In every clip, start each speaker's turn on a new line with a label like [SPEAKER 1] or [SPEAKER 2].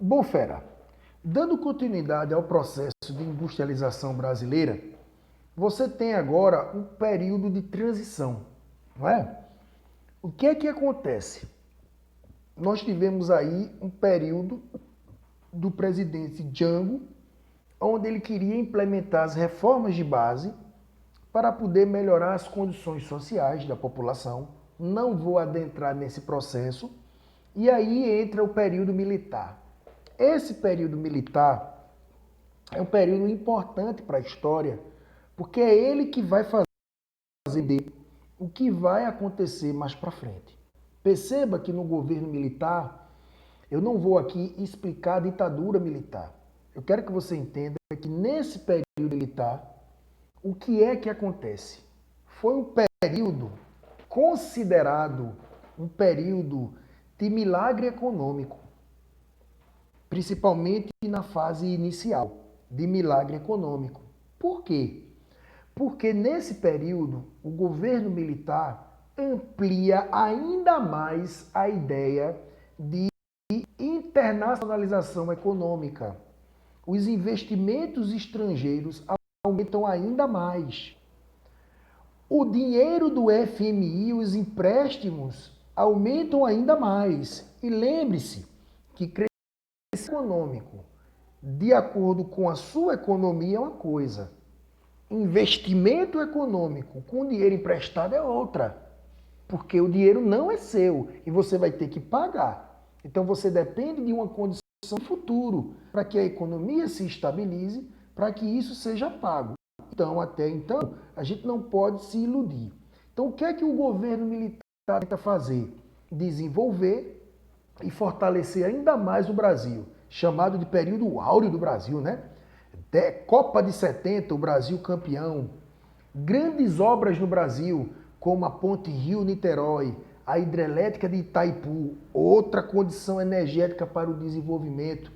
[SPEAKER 1] Bom, fera, dando continuidade ao processo de industrialização brasileira, você tem agora um período de transição, não é? O que é que acontece? Nós tivemos aí um período do presidente Jango, onde ele queria implementar as reformas de base para poder melhorar as condições sociais da população. Não vou adentrar nesse processo. E aí entra o período militar. Esse período militar é um período importante para a história, porque é ele que vai fazer o que vai acontecer mais para frente. Perceba que no governo militar, eu não vou aqui explicar a ditadura militar. Eu quero que você entenda que nesse período militar, o que é que acontece? Foi um período considerado um período de milagre econômico, principalmente na fase inicial de milagre econômico. Por quê? Porque nesse período o governo militar amplia ainda mais a ideia de internacionalização econômica. Os investimentos estrangeiros aumentam ainda mais. O dinheiro do FMI, os empréstimos, aumentam ainda mais. E lembre-se que crescimento econômico, de acordo com a sua economia, é uma coisa. Investimento econômico com dinheiro emprestado é outra. Porque o dinheiro não é seu e você vai ter que pagar. Então você depende de uma condição de futuro para que a economia se estabilize, para que isso seja pago. Então, até então, a gente não pode se iludir. Então, o que é que o governo militar tenta fazer? Desenvolver e fortalecer ainda mais o Brasil, chamado de período áureo do Brasil, né? Copa de 70, o Brasil campeão. Grandes obras no Brasil, como a Ponte Rio-Niterói, a hidrelétrica de Itaipu, outra condição energética para o desenvolvimento,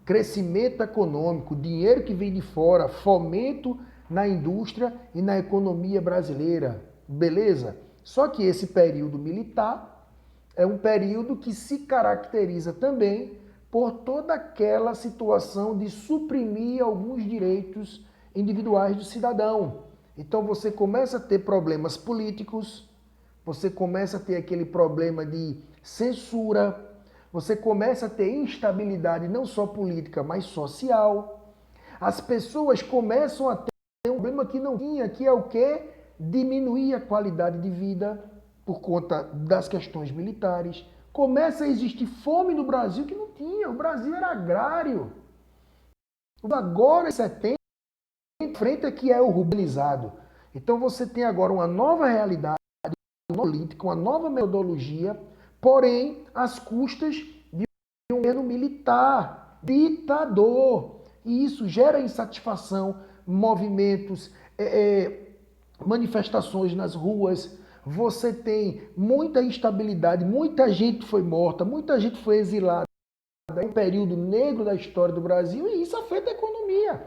[SPEAKER 1] crescimento econômico, dinheiro que vem de fora, fomento na indústria e na economia brasileira, beleza? Só que esse período militar é um período que se caracteriza também por toda aquela situação de suprimir alguns direitos individuais do cidadão. Então você começa a ter problemas políticos, você começa a ter aquele problema de censura, você começa a ter instabilidade não só política, mas social. As pessoas começam a ter um problema que não tinha, que é o quê? Diminuir a qualidade de vida por conta das questões militares. Começa a existir fome no Brasil que não tinha. O Brasil era agrário. Agora, em 70, em frente aqui é urbanizado. Então você tem agora uma nova realidade política, uma nova metodologia, porém às custas de um governo militar, ditador. E isso gera insatisfação, movimentos, manifestações nas ruas. Você tem muita instabilidade, muita gente foi morta, muita gente foi exilada. É um período negro da história do Brasil e isso afeta a economia.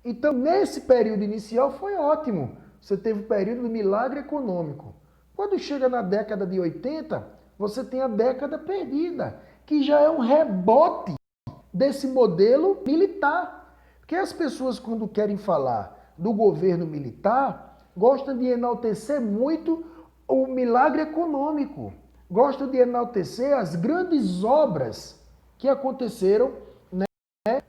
[SPEAKER 1] Então, nesse período inicial foi ótimo. Você teve o período do milagre econômico. Quando chega na década de 80, você tem a década perdida, que já é um rebote desse modelo militar. Porque as pessoas, quando querem falar do governo militar, gostam de enaltecer muito o milagre econômico. Gostam de enaltecer as grandes obras que aconteceram, né,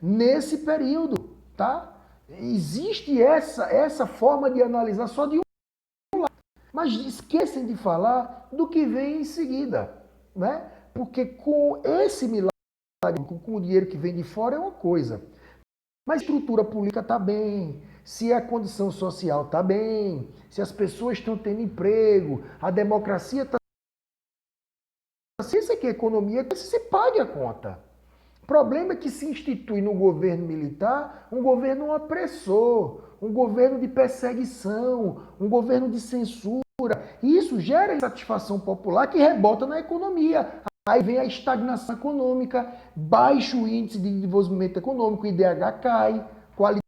[SPEAKER 1] nesse período, tá? Existe essa forma de analisar só de um lado. Mas esquecem de falar do que vem em seguida, né? Porque com esse milagre, com o dinheiro que vem de fora é uma coisa. Mas a estrutura política está bem, se a condição social está bem, se as pessoas estão tendo emprego, a democracia está... Se isso aqui é economia, que se pague a conta. O problema é que se institui no governo militar um governo opressor, um governo de perseguição, um governo de censura. E isso gera insatisfação popular que rebota na economia. Aí vem a estagnação econômica, baixo índice de desenvolvimento econômico, o IDH cai, qualidade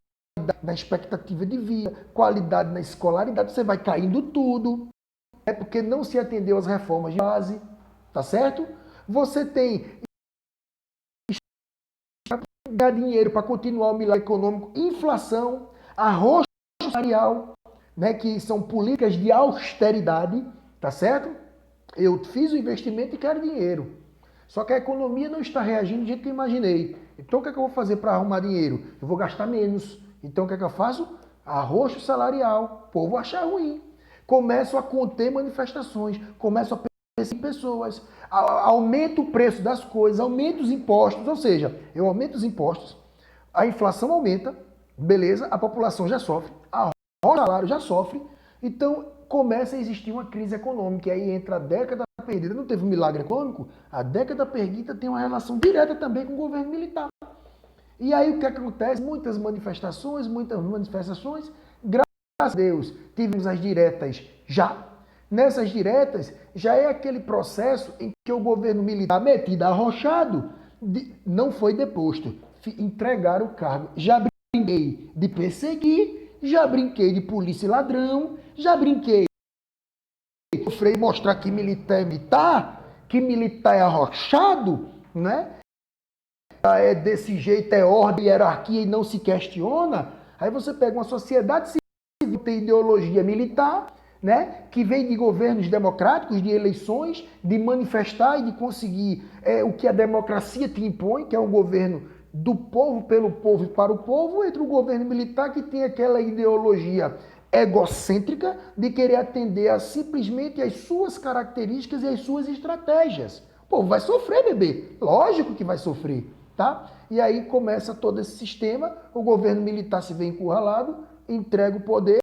[SPEAKER 1] na expectativa de vida, qualidade na escolaridade, você vai caindo tudo. É porque não se atendeu às reformas de base, tá certo? Você tem ganhar dinheiro para continuar o milagre econômico, inflação, arroxo salarial, né, que são políticas de austeridade, tá certo? Eu fiz o investimento e quero dinheiro. Só que a economia não está reagindo do jeito que eu imaginei. Então o que é que eu vou fazer para arrumar dinheiro? Eu vou gastar menos. Então o que é que eu faço? Arroxo salarial. O povo achar ruim. Começo a conter manifestações. Começo a perseguir pessoas. Aumento o preço das coisas. Aumento os impostos. Ou seja, eu aumento os impostos. A inflação aumenta. Beleza? A população já sofre. O salário já sofre. Então começa a existir uma crise econômica. E aí entra a década perdida. Não teve um milagre econômico? A década perdida tem uma relação direta também com o governo militar. E aí o que acontece? Muitas manifestações, graças a Deus, tivemos as diretas já. Nessas diretas, já é aquele processo em que o governo militar, metido arrochado, não foi deposto. Entregaram o cargo. Já brinquei de perseguir, já brinquei de polícia e ladrão, já brinquei de sofrer, mostrar que militar é militar, que militar é arrochado, né? É desse jeito, é ordem, hierarquia e não se questiona. Aí você pega uma sociedade civil, tem ideologia militar, né, que vem de governos democráticos, de eleições, de manifestar e de conseguir o que a democracia te impõe, que é um governo do povo, pelo povo e para o povo, entre o governo militar que tem aquela ideologia egocêntrica de querer atender a simplesmente as suas características e as suas estratégias. O povo vai sofrer, bebê. Lógico que vai sofrer, tá? E aí começa todo esse sistema, o governo militar se vê encurralado, entrega o poder,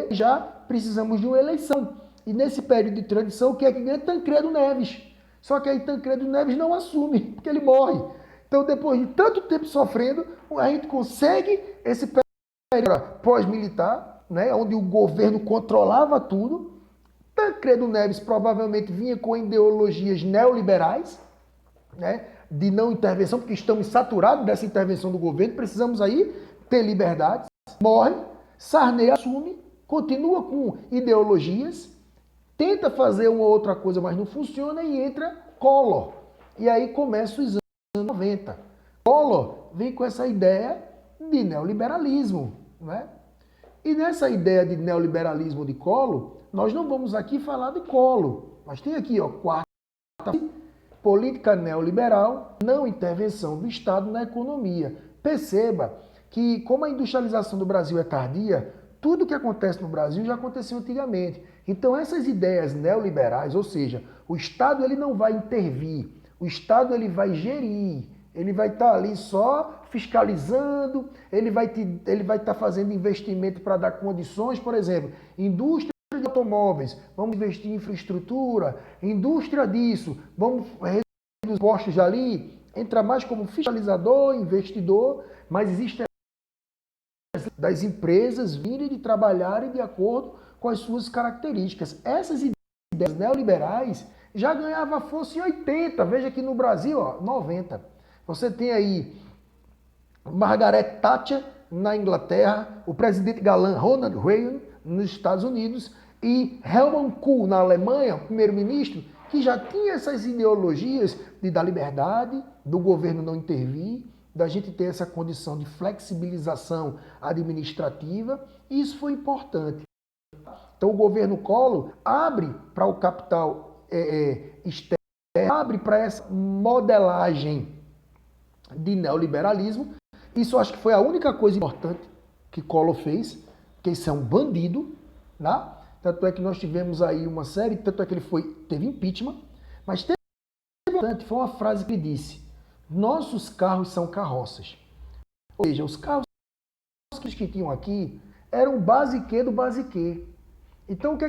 [SPEAKER 1] e já precisamos de uma eleição. E nesse período de transição, o que é que ganha? Tancredo Neves. Só que aí Tancredo Neves não assume, porque ele morre. Então, depois de tanto tempo sofrendo, a gente consegue esse período pós-militar, né, onde o governo controlava tudo. Tancredo Neves provavelmente vinha com ideologias neoliberais, né, de não intervenção, porque estamos saturados dessa intervenção do governo, precisamos aí ter liberdade. Morre, Sarney assume, continua com ideologias, tenta fazer uma outra coisa, mas não funciona, e entra Collor. E aí começa os anos 90. Collor vem com essa ideia de neoliberalismo, né? E nessa ideia de neoliberalismo de Collor, nós não vamos aqui falar de Collor, mas tem aqui, ó, quarta política neoliberal, não intervenção do Estado na economia. Perceba que, como a industrialização do Brasil é tardia, tudo que acontece no Brasil já aconteceu antigamente. Então essas ideias neoliberais, ou seja, o Estado ele não vai intervir, o Estado ele vai gerir, ele vai estar ali só fiscalizando, ele vai estar fazendo investimento para dar condições, por exemplo, indústria de automóveis, vamos investir em infraestrutura, indústria disso, vamos reduzir os postos ali, entra mais como fiscalizador, investidor, mas existe das empresas virem de trabalharem de acordo com as suas características. Essas ideias neoliberais já ganhavam força em 80, veja que no Brasil, ó, 90. Você tem aí Margaret Thatcher na Inglaterra, o presidente galã Ronald Reagan nos Estados Unidos e Helmut Kohl na Alemanha, primeiro-ministro, que já tinha essas ideologias de dar liberdade, do governo não intervir, da gente ter essa condição de flexibilização administrativa, e isso foi importante. Então o governo Collor abre para o capital externo, abre para essa modelagem de neoliberalismo. Isso eu acho que foi a única coisa importante que Collor fez, porque isso é um bandido, né? Tanto é que nós tivemos aí uma série, tanto é que ele teve impeachment, mas teve importante, foi uma frase que ele disse: nossos carros são carroças. Ou seja, os carros que tinham aqui eram basiquê do basiquê. Então o que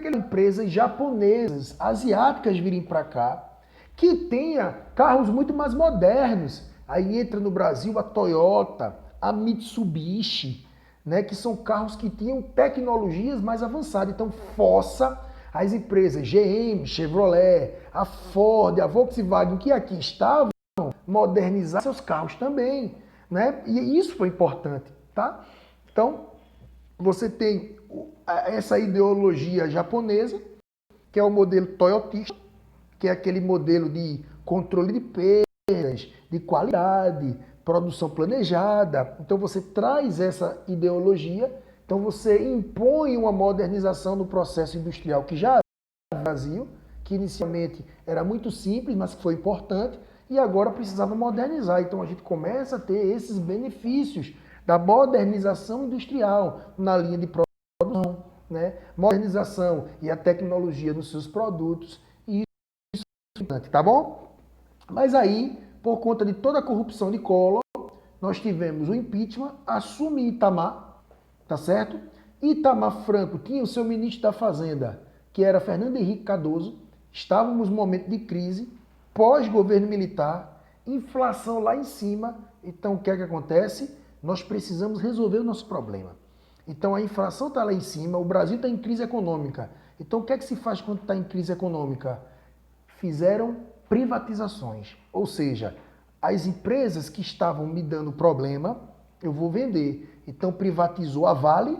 [SPEAKER 1] empresas japonesas, asiáticas virem para cá, que tenha carros muito mais modernos. Aí entra no Brasil a Toyota, a Mitsubishi, né, que são carros que tinham tecnologias mais avançadas. Então força as empresas GM, Chevrolet, a Ford, a Volkswagen, que aqui estavam, modernizar seus carros também, né? E isso foi importante, tá? Então, você tem essa ideologia japonesa, que é o modelo toyotista, que é aquele modelo de controle de peso, de qualidade, produção planejada. Então você traz essa ideologia, então você impõe uma modernização no processo industrial que já havia no Brasil, que inicialmente era muito simples, mas que foi importante, e agora precisava modernizar. Então a gente começa a ter esses benefícios da modernização industrial na linha de produção, né? Modernização e a tecnologia nos seus produtos, e isso é importante, tá bom? Mas aí, por conta de toda a corrupção de Collor, nós tivemos o impeachment, assume Itamar, tá certo? Itamar Franco tinha o seu ministro da Fazenda, que era Fernando Henrique Cardoso. Estávamos num momento de crise, pós-governo militar, inflação lá em cima. Então, o que é que acontece? Nós precisamos resolver o nosso problema. Então, a inflação está lá em cima, o Brasil está em crise econômica. Então, o que é que se faz quando está em crise econômica? Fizeram privatizações, ou seja, as empresas que estavam me dando problema, eu vou vender. Então privatizou a Vale,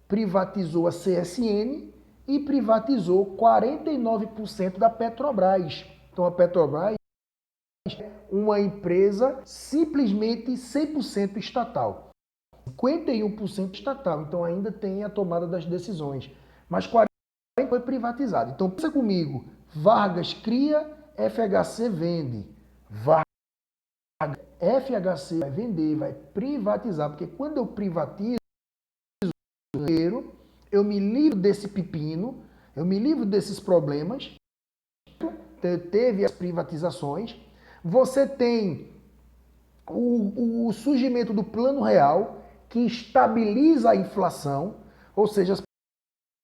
[SPEAKER 1] privatizou a CSN e privatizou 49% da Petrobras. Então a Petrobras é uma empresa simplesmente 100% estatal. 51% estatal, então ainda tem a tomada das decisões. Mas 40% foi privatizado. Então pensa comigo, Vargas cria, FHC vende. Vargas, FHC vai vender, vai privatizar, porque quando eu privatizo o dinheiro, eu me livro desse pepino, eu me livro desses problemas. Teve as privatizações. Você tem o surgimento do Plano Real, que estabiliza a inflação, ou seja, as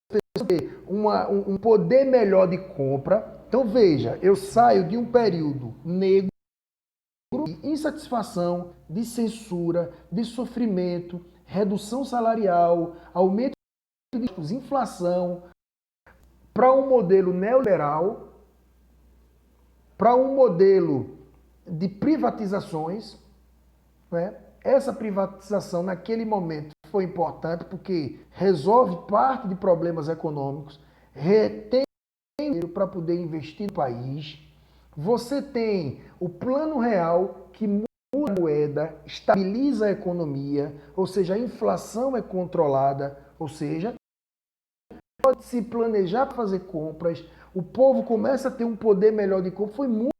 [SPEAKER 1] pessoas têm um poder melhor de compra. Então veja, eu saio de um período negro de insatisfação, de censura, de sofrimento, redução salarial, aumento de custos, inflação, para um modelo neoliberal, para um modelo de privatizações, né? Essa privatização naquele momento foi importante porque resolve parte de problemas econômicos, retém dinheiro para poder investir no país. Você tem o Plano Real, que muda a moeda, estabiliza a economia, ou seja, a inflação é controlada, ou seja, pode se planejar para fazer compras, o povo começa a ter um poder melhor de compra. Foi muito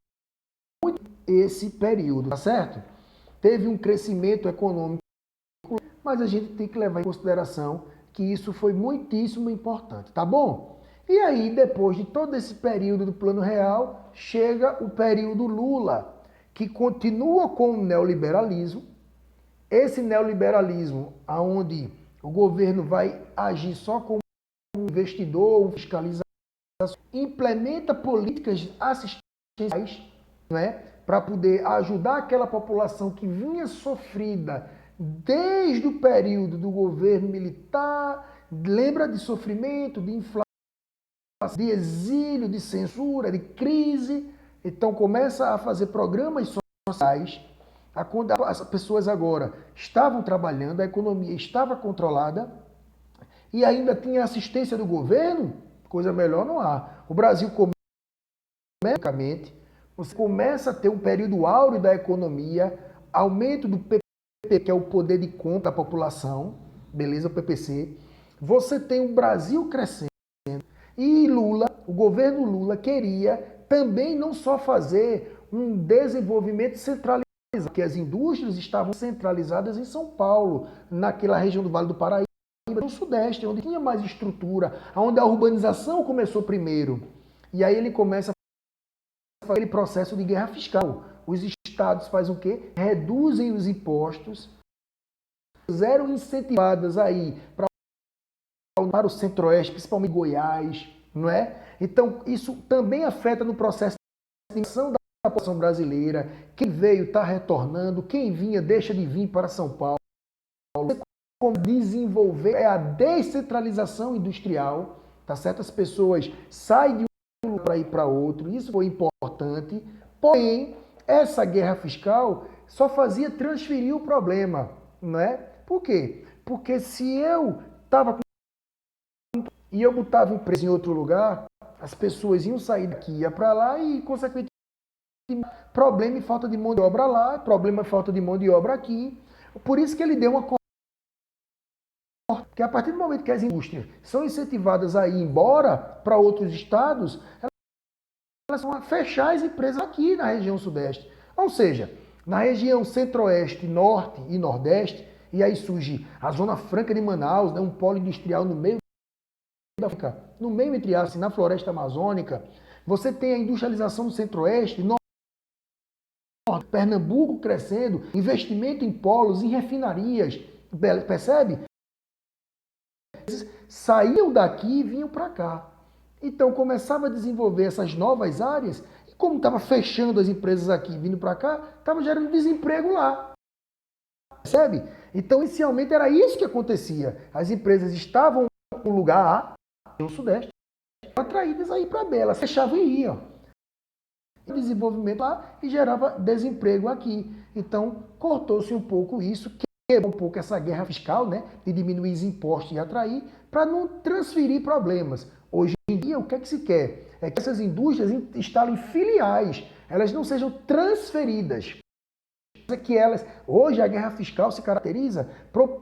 [SPEAKER 1] esse período, tá certo? Teve um crescimento econômico, mas a gente tem que levar em consideração que isso foi muitíssimo importante, tá bom? E aí, depois de todo esse período do Plano Real, chega o período Lula, que continua com o neoliberalismo. Esse neoliberalismo, onde o governo vai agir só como um investidor, um fiscalizador, implementa políticas assistenciais, não é? Para poder ajudar aquela população que vinha sofrida desde o período do governo militar, lembra de sofrimento, de inflação, de exílio, de censura, de crise. Então começa a fazer programas sociais. As pessoas agora estavam trabalhando, a economia estava controlada e ainda tinha assistência do governo, coisa melhor não há. O Brasil você começa a ter um período áureo da economia, aumento do PPC, que é o poder de compra da população, beleza, o PPC. Você tem o Brasil crescendo. E Lula, o governo Lula queria também não só fazer um desenvolvimento centralizado, porque as indústrias estavam centralizadas em São Paulo, naquela região do Vale do Paraíba, no Sudeste, onde tinha mais estrutura, onde a urbanização começou primeiro. E aí ele começa a fazer aquele processo de guerra fiscal. Os estados fazem o quê? Reduzem os impostos, zero incentivadas aí para o Centro-Oeste, principalmente Goiás, não é? Então, isso também afeta no processo de extinção da população brasileira. Quem veio está retornando, quem vinha deixa de vir para São Paulo. Como desenvolver é a descentralização industrial, tá certo? As pessoas saem de um lugar para ir para outro, isso foi importante. Porém, essa guerra fiscal só fazia transferir o problema, não é? Por quê? Porque se eu estava e eu botava empresa em outro lugar, as pessoas iam sair daqui, ia para lá e, consequentemente, problema e falta de mão de obra lá, problema e falta de mão de obra aqui. Por isso que ele deu uma... Porque a partir do momento que as indústrias são incentivadas a ir embora para outros estados, elas vão fechar as empresas aqui na região sudeste. Ou seja, na região centro-oeste, norte e nordeste, e aí surge a Zona Franca de Manaus, né, um polo industrial no meio da África, no meio entre aspas, na floresta amazônica. Você tem a industrialização do centro-oeste, Pernambuco crescendo, investimento em polos, em refinarias, percebe? Saíam daqui e vinham para cá. Então começava a desenvolver essas novas áreas e como estava fechando as empresas aqui vindo para cá, estava gerando desemprego lá. Percebe? Então inicialmente era isso que acontecia. As empresas estavam no lugar A, no Sudeste, atraídas a ir para B. Elas fechavam e iam. Desenvolvimento lá e gerava desemprego aqui. Então cortou-se um pouco isso, quebrou um pouco essa guerra fiscal, né, de diminuir os impostos e atrair, para não transferir problemas. Hoje em dia, o que é que se quer? É que essas indústrias instalem filiais, elas não sejam transferidas. Que elas, hoje a guerra fiscal se caracteriza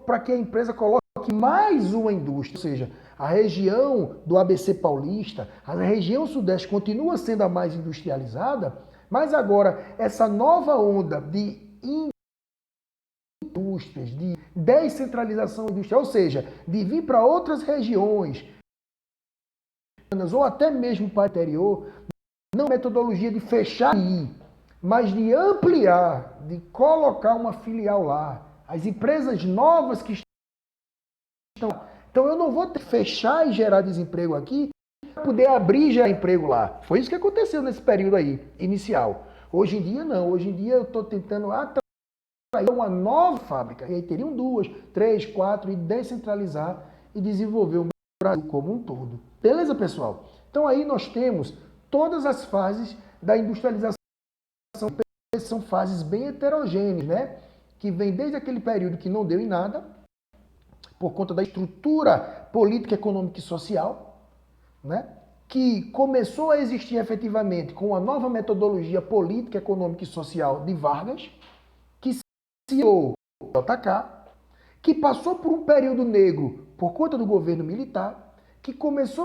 [SPEAKER 1] para que a empresa coloque mais uma indústria, ou seja, a região do ABC paulista, a região sudeste continua sendo a mais industrializada, mas agora essa nova onda de indústrias, de descentralização industrial, ou seja, de vir para outras regiões, ou até mesmo para o interior, não é metodologia de fechar e ir, mas de ampliar, de colocar uma filial lá. As empresas novas que estão... Então eu não vou ter que fechar e gerar desemprego aqui para poder abrir e gerar emprego lá. Foi isso que aconteceu nesse período aí, inicial. Hoje em dia não. Hoje em dia eu estou tentando atrair uma nova fábrica. E aí teriam 2, 3, 4 e descentralizar e desenvolver o Brasil como um todo. Beleza, pessoal? Então aí nós temos todas as fases da industrialização. São fases bem heterogêneas, né? Que vem desde aquele período que não deu em nada, por conta da estrutura política, econômica e social, né? Que começou a existir efetivamente com a nova metodologia política, econômica e social de Vargas, que se criou o JK, que passou por um período negro por conta do governo militar, que começou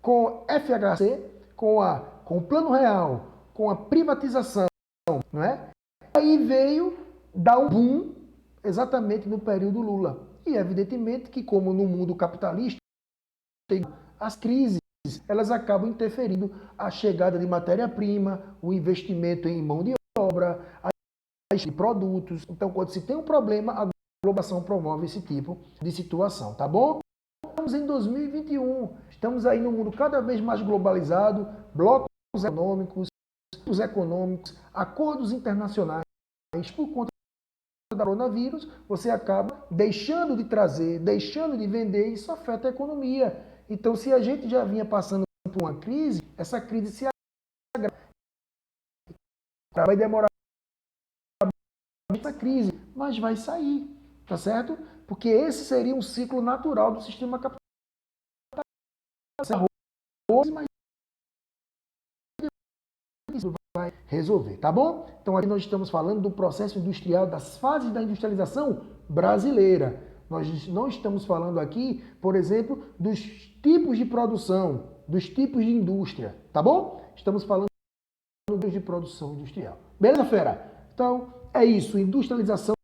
[SPEAKER 1] com FHC, com o Plano Real, com a privatização, não é? Aí veio dar um boom exatamente no período Lula. E evidentemente que, como no mundo capitalista, as crises elas acabam interferindo a chegada de matéria-prima, o investimento em mão de obra, de produtos. Então, quando se tem um problema, a globalização promove esse tipo de situação, tá bom? Estamos em 2021, estamos aí num mundo cada vez mais globalizado, blocos econômicos, acordos internacionais. Por conta do coronavírus, você acaba deixando de trazer, deixando de vender, e isso afeta a economia. Então, se a gente já vinha passando por uma crise, essa crise se agrava. Vai demorar essa crise, mas vai sair, tá certo? Porque esse seria um ciclo natural do sistema capitalista. Mas isso vai resolver, tá bom? Então aqui nós estamos falando do processo industrial, das fases da industrialização brasileira. Nós não estamos falando aqui, por exemplo, dos tipos de produção, dos tipos de indústria, tá bom? Estamos falando de produção industrial. Beleza, fera? Então, é isso, industrialização